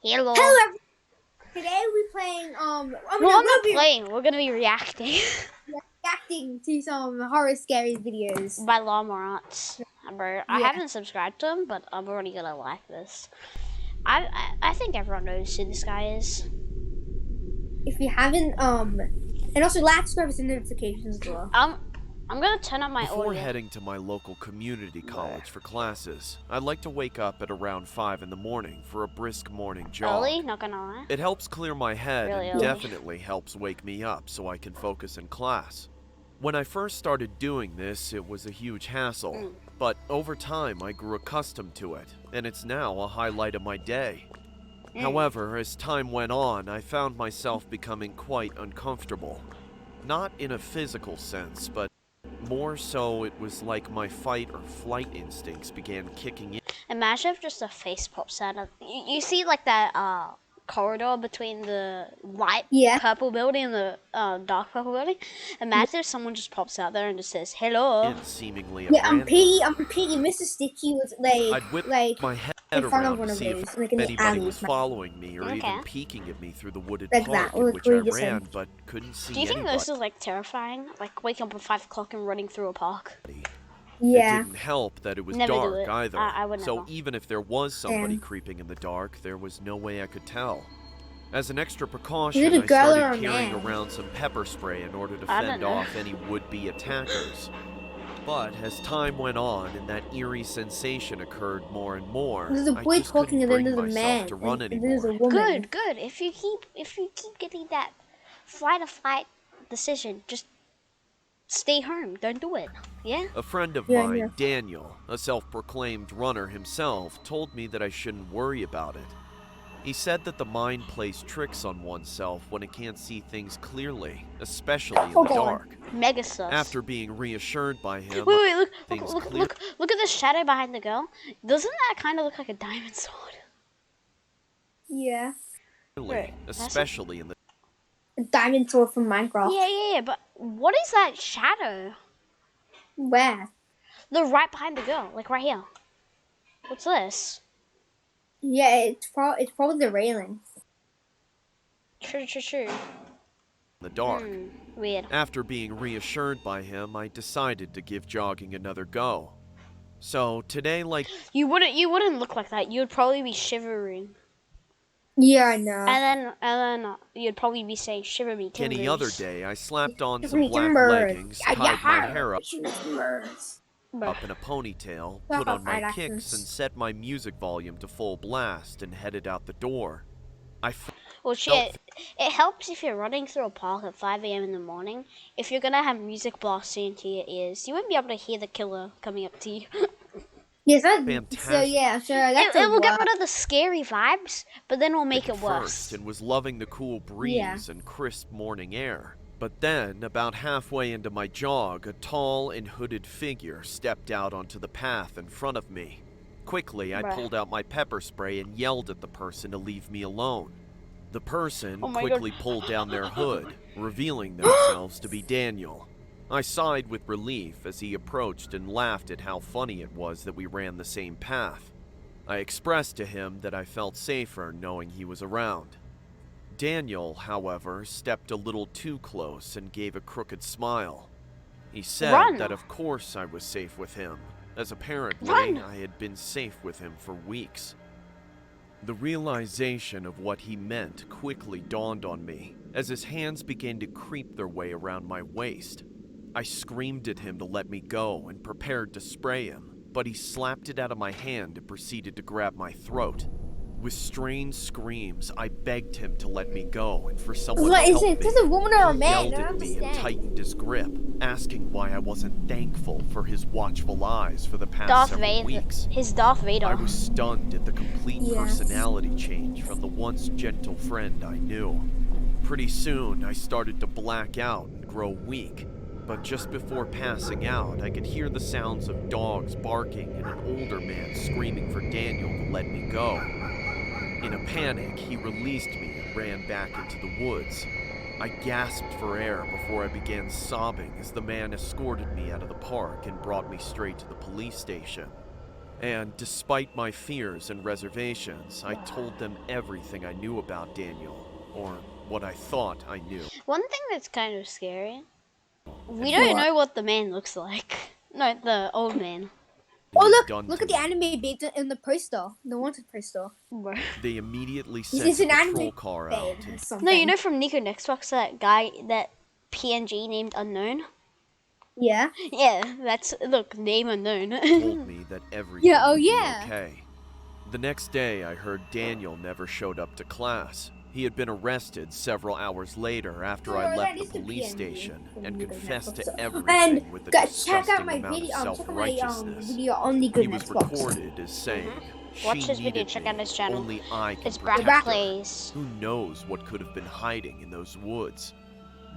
Hello. Hello, everyone. Today we're playing. Well, I'm not playing. We're gonna be reacting. Reacting to some horror scary videos. By Lama. Bro, I Yeah. haven't subscribed to him, but I'm already gonna like this. I think everyone knows who this guy is. If you haven't, and also like, subscribe, and notifications as well. I'm gonna turn up my Before audio. heading to my local community college for classes, I'd like to wake up at around 5 in the morning for a brisk morning jog. Early, not gonna lie. It helps clear my head Really and early. definitely helps wake me up so I can focus in class. When I first started doing this, it was a huge hassle, but over time I grew accustomed to it, and it's now a highlight of my day. However, as time went on, I found myself becoming quite uncomfortable. Not in a physical sense, but more so it was like my fight or flight instincts began kicking in. Imagine if just a face pops out of you see like that corridor between the light purple building and the dark purple building. Imagine if someone just pops out there and just says hello. Seemingly I'm Piggy. Mr. Sticky was I'd whip my head in front of around one to of see those, if like in the anybody alley. was following me or even peeking at me through the wooded park in which I ran, but couldn't see Do you think anybody. this is like terrifying? Like waking up at 5 o'clock and running through a park? Yeah. It didn't help that it was Never do dark it. either. I would so never. even if there was somebody creeping in the dark, there was no way I could tell. As an extra precaution, Is it a I girl or started a carrying man? around some pepper spray in order to I don't fend know. off any would-be attackers. But as time went on and that eerie sensation occurred more and more, There's a I boy just couldn't talking and then bring there's a myself man. to run And there's a anymore. woman. Good. If you keep getting that flight or fight decision, just stay home. Don't do it. Yeah? A friend of mine, Daniel, a self-proclaimed runner himself, told me that I shouldn't worry about it. He said that the mind plays tricks on oneself when it can't see things clearly, especially in the dark. Mega sus. After being reassured by him, Wait, look at the shadow behind the girl. Doesn't that kind of look like a diamond sword? Yeah. clearly, especially in the A diamond sword from Minecraft. Yeah, but what is that shadow? Where? The right behind the girl, like right here. What's this? Yeah, it's probably the railing. True. in the dark. Weird. After being reassured by him, I decided to give jogging another go. So today, like You wouldn't look like that. You'd probably be shivering. Yeah, I know. And then you'd probably be saying, "Shiver me timbers." any other day, I slapped on Shiver some me black timbers. leggings, tied my hair up Timbers. in a ponytail, put on my kicks, and set my music volume to full blast and headed out the door. Well, shit, it helps if you're running through a park at 5 a.m. in the morning. If you're gonna have music blasting into your ears, you won't be able to hear the killer coming up to you. Yes, Fantastic. so that's It will get rid of the scary vibes, but then we'll make it worse. First, and was loving the cool breeze and crisp morning air. But then, about halfway into my jog, a tall and hooded figure stepped out onto the path in front of me. Quickly, I pulled out my pepper spray and yelled at the person to leave me alone. The person quickly pulled down their hood, revealing themselves to be Daniel. I sighed with relief as he approached and laughed at how funny it was that we ran the same path. I expressed to him that I felt safer knowing he was around. Daniel, however, stepped a little too close and gave a crooked smile. He said that of course I was safe with him, as apparently I had been safe with him for weeks. The realization of what he meant quickly dawned on me, as his hands began to creep their way around my waist. I screamed at him to let me go and prepared to spray him, but he slapped it out of my hand and proceeded to grab my throat. With strained screams, I begged him to let me go and for someone to help me. Is it a woman or a man? He yelled at me and tightened his grip, asking why I wasn't thankful for his watchful eyes for the past several weeks. His Darth Vader. I was stunned at the complete personality change from the once gentle friend I knew. Pretty soon, I started to black out and grow weak. But just before passing out, I could hear the sounds of dogs barking and an older man screaming for Daniel to let me go. In a panic, he released me and ran back into the woods. I gasped for air before I began sobbing as the man escorted me out of the park and brought me straight to the police station. And despite my fears and reservations, I told them everything I knew about Daniel, or what I thought I knew. One thing that's kind of scary, we don't know what the man looks like. No, the old man. Oh, look at the anime bait in the poster, the wanted poster. They immediately sent a patrol car out. No, you know from Nico Next Box, that guy, that PNG named Unknown? Yeah. Yeah, that's, look, name unknown. Told me that everything would be yeah. okay. The next day, I heard Daniel never showed up to class. He had been arrested several hours later after I left the police station and confessed to everything with a disgusting amount of self-righteousness. He was recorded as saying, Watch his video, check out his channel. Only I can protect her. Who knows what could have been hiding in those woods?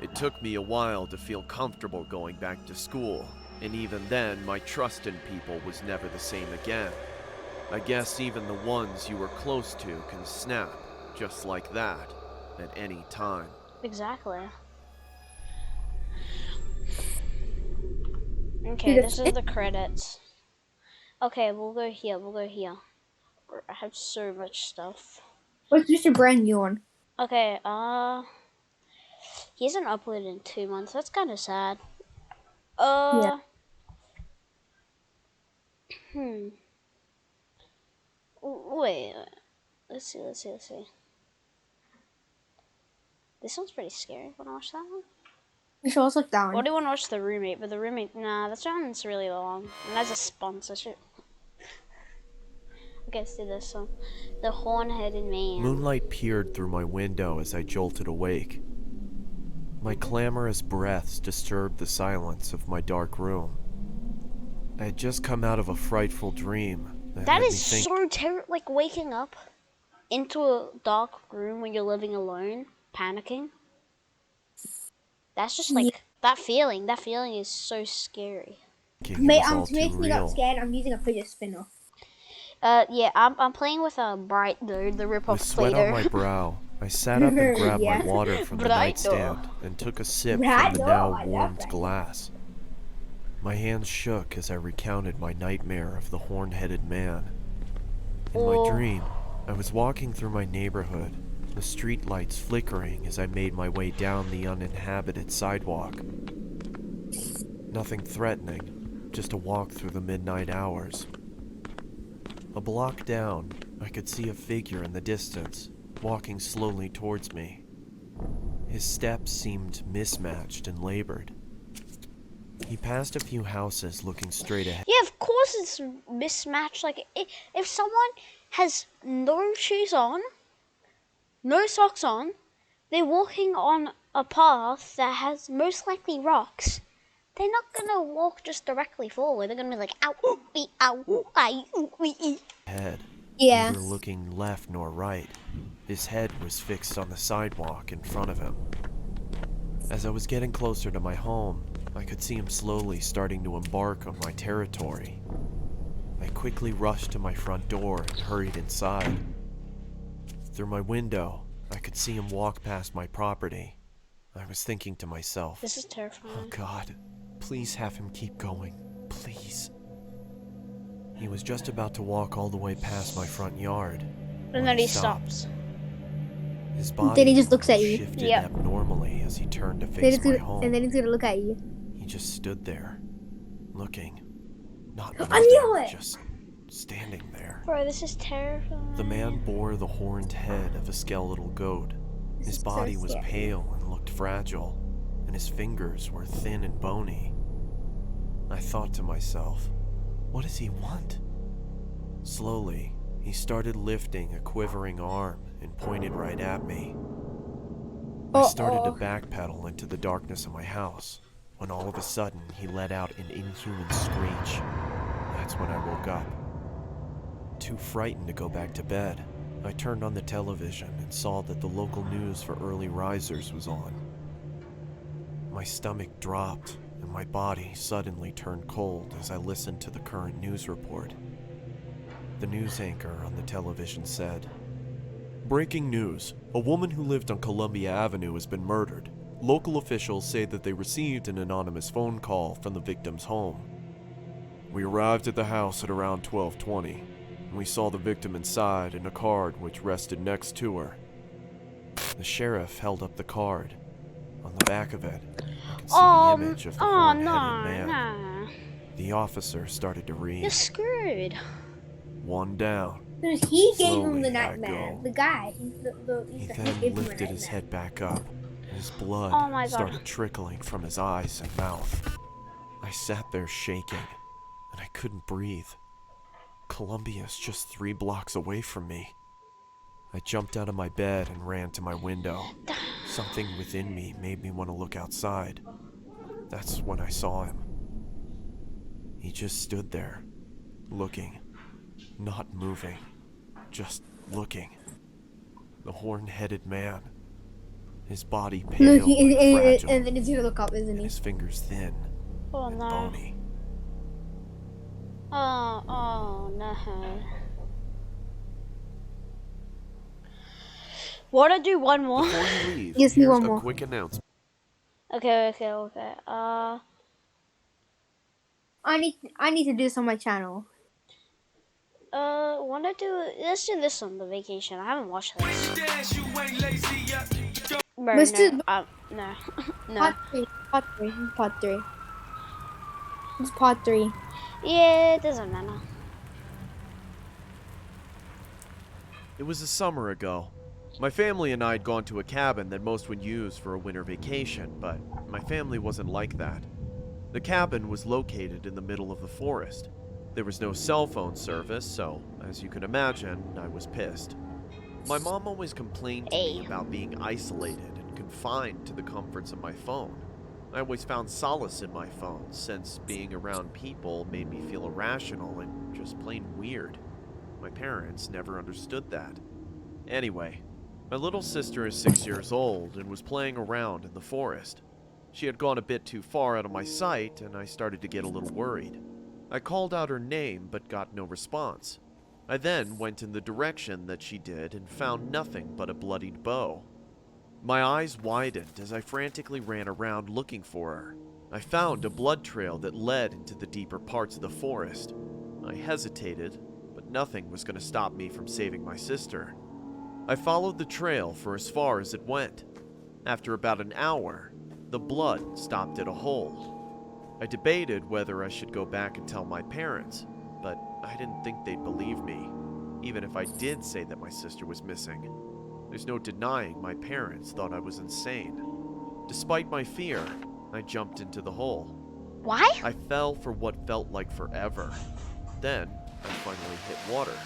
It took me a while to feel comfortable going back to school, and even then, my trust in people was never the same again. I guess even the ones you were close to can snap, just like that, at any time. Exactly. Okay, this is the credits. Okay, we'll go here, I have so much stuff. What's just a brand new one? Okay, he hasn't uploaded in 2 months. That's kind of sad. Yeah. Wait. Let's see. This one's pretty scary. Wanna watch that one? We should also look down. Or do you want to watch The Roommate? But The Roommate, nah, that one's really long. And that's a sponsorship. Okay, let's do this one. The Horn-Headed Man. Moonlight peered through my window as I jolted awake. My clamorous breaths disturbed the silence of my dark room. I had just come out of a frightful dream. That is so terrible, like waking up into a dark room when you're living alone, panicking. That's just like, that feeling is so scary. Mate, to make me not scared, I'm using a fidget spinner. Yeah, I'm playing with a Bright, the rip-off With sweat on my brow, I sat up and grabbed my water from the nightstand and took a sip from the now warmed glass. My hands shook as I recounted my nightmare of the horn-headed man. In my dream, I was walking through my neighborhood, the street lights flickering as I made my way down the uninhabited sidewalk. Nothing threatening, just a walk through the midnight hours. A block down, I could see a figure in the distance, walking slowly towards me. His steps seemed mismatched and labored. He passed a few houses looking straight ahead. Yeah, of course it's mismatched. Like, if someone has no shoes on, no socks on, they're walking on a path that has most likely rocks, they're not gonna walk just directly forward. They're gonna be like, ow, ooh, ow, I, ooh, head. Yeah. Neither looking left nor right. His head was fixed on the sidewalk in front of him. As I was getting closer to my home, I could see him slowly starting to embark on my territory. I quickly rushed to my front door and hurried inside. Through my window, I could see him walk past my property. I was thinking to myself, this is terrifying. Oh God, please have him keep going, please. He was just about to walk all the way past my front yard. And then he stops. His body then he just looks at you. shifted abnormally as he turned to face my home. And then he's gonna look at you. He just stood there, looking. Not I knew moving, it! just standing there. Bro, this is terrifying. The man bore the horned head of a skeletal goat. His body was pale and looked fragile, and his fingers were thin and bony. I thought to myself, what does he want? Slowly, he started lifting a quivering arm and pointed right at me. I started to backpedal into the darkness of my house, when all of a sudden he let out an inhuman screech. That's when I woke up. Too frightened to go back to bed, I turned on the television and saw that the local news for early risers was on. My stomach dropped, and my body suddenly turned cold as I listened to the current news report. The news anchor on the television said, "Breaking news. A woman who lived on Columbia Avenue has been murdered. Local officials say that they received an anonymous phone call from the victim's home. We arrived at the house at around 12:20, and we saw the victim inside and a card which rested next to her. The sheriff held up the card. On the back of it, I could see the image of the horn-headed man. No. The officer started to read. You're screwed. One down. Because he gave him Slowly the I nightmare. go. The guy. He then lifted his head back up, and his blood Oh my God. started trickling from his eyes and mouth. I sat there shaking, and I couldn't breathe. Columbia's just 3 blocks away from me. I jumped out of my bed and ran to my window. Something within me made me want to look outside. That's when I saw him. He just stood there, looking, not moving, just looking. The horn-headed man. His body pale and fragile, and then he's gonna look up, isn't and he? his fingers thin Oh and no. bony. Oh no. Wanna do one more? Before you leave, Yes, here's one a more. quick announcement. Okay. I need to do this on my channel. Let's do this on the vacation. I haven't watched this. Bro, Let's do- no. No. Part 3. It's part 3. Yeah, it doesn't matter. It was a summer ago. My family and I had gone to a cabin that most would use for a winter vacation, but my family wasn't like that. The cabin was located in the middle of the forest. There was no cell phone service, so, as you can imagine, I was pissed. My mom always complained to me about being isolated and confined to the comforts of my phone. I always found solace in my phone, since being around people made me feel irrational and just plain weird. My parents never understood that. Anyway, my little sister is 6 years old and was playing around in the forest. She had gone a bit too far out of my sight, and I started to get a little worried. I called out her name but got no response. I then went in the direction that she did and found nothing but a bloodied bow. My eyes widened as I frantically ran around looking for her. I found a blood trail that led into the deeper parts of the forest. I hesitated, but nothing was going to stop me from saving my sister. I followed the trail for as far as it went. After about an hour, the blood stopped at a hole. I debated whether I should go back and tell my parents, but I didn't think they'd believe me, even if I did say that my sister was missing. There's no denying my parents thought I was insane. Despite my fear, I jumped into the hole. Why? I fell for what felt like forever. Then, I finally hit water.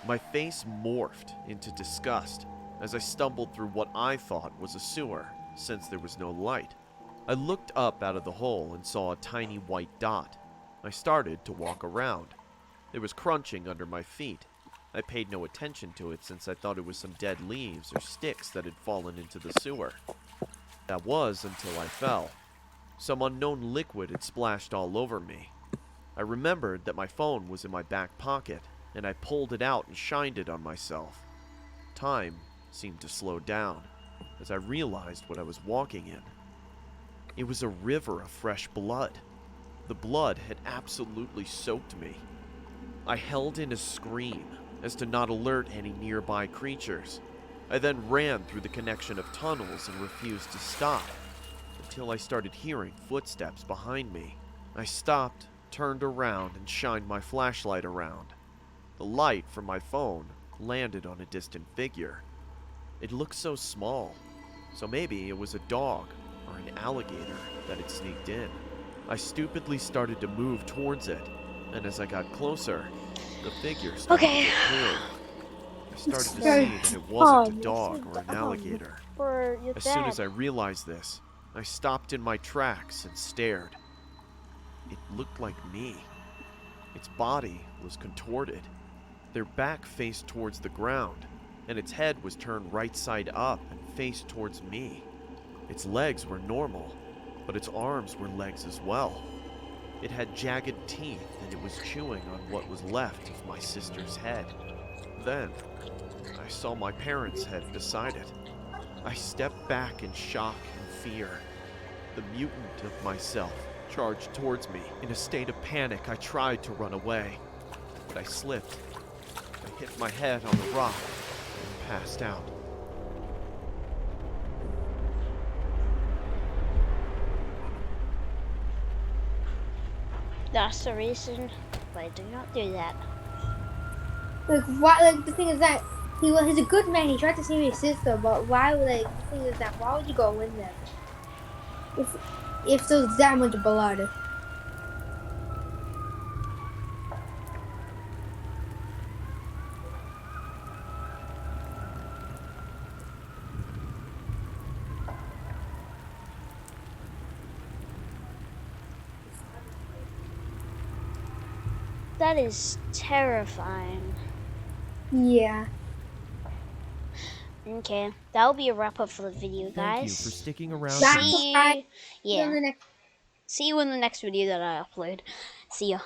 My face morphed into disgust as I stumbled through what I thought was a sewer, since there was no light. I looked up out of the hole and saw a tiny white dot. I started to walk around. There was crunching under my feet. I paid no attention to it since I thought it was some dead leaves or sticks that had fallen into the sewer. That was until I fell. Some unknown liquid had splashed all over me. I remembered that my phone was in my back pocket, and I pulled it out and shined it on myself. Time seemed to slow down as I realized what I was walking in. It was a river of fresh blood. The blood had absolutely soaked me. I held in a scream as to not alert any nearby creatures. I then ran through the connection of tunnels and refused to stop until I started hearing footsteps behind me. I stopped, turned around, and shined my flashlight around. The light from my phone landed on a distant figure. It looked so small, so maybe it was a dog or an alligator that had sneaked in. I stupidly started to move towards it, and as I got closer, the figure started to get clearer. I started to see that it wasn't a dog or an alligator. Bro, you're As soon dead. as I realized this, I stopped in my tracks and stared. It looked like me. Its body was contorted. Their back faced towards the ground, and its head was turned right side up and faced towards me. Its legs were normal, but its arms were legs as well. It had jagged teeth, and it was chewing on what was left of my sister's head. Then, I saw my parents' head beside it. I stepped back in shock and fear. The mutant of myself charged towards me. In a state of panic, I tried to run away, but I slipped. I hit my head on the rock and passed out. That's the reason why do not do that. Like, why? Like, the thing is that he's a good man. He tried to save his sister, but why? Like, the thing is that why would you go in there if there's that much blood? That is terrifying. Yeah. Okay, that'll be a wrap up for the video, guys. Thank you for sticking around. See you. Yeah. See you in the next video that I upload. See ya.